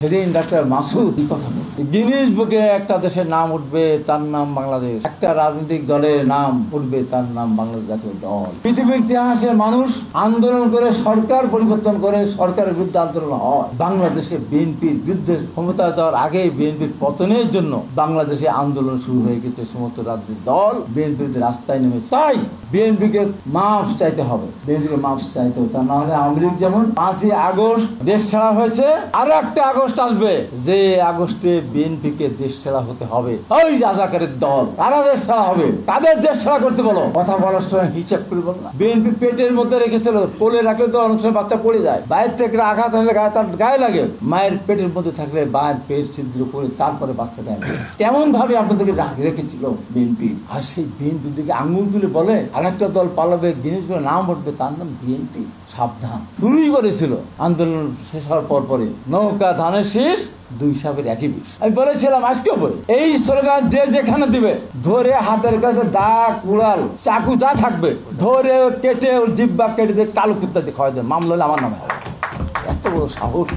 সেদিন ডাক্তার মাসুদ কথা গিনিস বুকে একটা দেশের নাম উঠবে, তার নাম বাংলাদেশ। একটা রাজনৈতিক দলের নাম উঠবে, তার নাম বাংলাদেশ জাতীয় দল। পৃথিবীর ইতিহাসে মানুষ আন্দোলন করে সরকার পরিবর্তন করে, সরকারের বিরুদ্ধে আন্দোলন হয়। বাংলাদেশে বিএনপির বিরুদ্ধে ক্ষমতা যাওয়ার আগে বিএনপির পতনের জন্য বাংলাদেশে আন্দোলন শুরু হয়ে গেছে। সমস্ত রাজ্যের দল বিএনপির রাস্তায় নেমেছে। তাই বিএনপিকে মাফ চাইতে হবে, বিএনপিকে মাফ চাইতে হবে। তা না হলে আওয়ামী লীগ যেমন 5ই আগস্ট দেশ ছাড়া হয়েছে, আর একটা আগস্ট আসবে যে আগস্টে বিএনপিকে দেশ ছাড়া হতে হবে। ওই রাজাকারের দল কারা দেশ ছাড়া হবে, কাদের দেশ ছাড়া করতে বলো? কথা বলার সময় হিসাব করে বল না। বিএনপি পেটের মধ্যে রেখেছিল, কোলে রাখলে তো অনেক সময় বাচ্চা পড়ে যায়, বাইরে থেকে আঘাত হলে গায়ে তার গায়ে লাগে। মায়ের পেটের মধ্যে থাকলে মায়ের পেট ছিদ্র করে তারপরে বাচ্চা দেয়। কেমন ভাবে আপনাদেরকে রেখেছিল বিএনপি। আর সেই বিএনপির দিকে আঙুল তুলে বলে আরেকটা দল পালাবে, গিনিস বুকে নাম উঠবে, তার নাম বিএনপি। সাবধান। শুরুই করেছিল আন্দোলন শেষ হওয়ার পর পরে, নৌকা ধানের শীষ দুই সাপের একই বিষ। আমি বলেছিলাম আজকেও বলে, এই স্লোগান যে যেখানে দিবে ধরে হাতের কাছে দা কুড়াল চাকু যা থাকবে ধরে কেটে ওর জিব্বা কেটে দিয়ে কালো কুত্তা দিয়ে খাওয়াই দেবে, মামলা হলে আমার নামে হবে। এত বড় সাহস।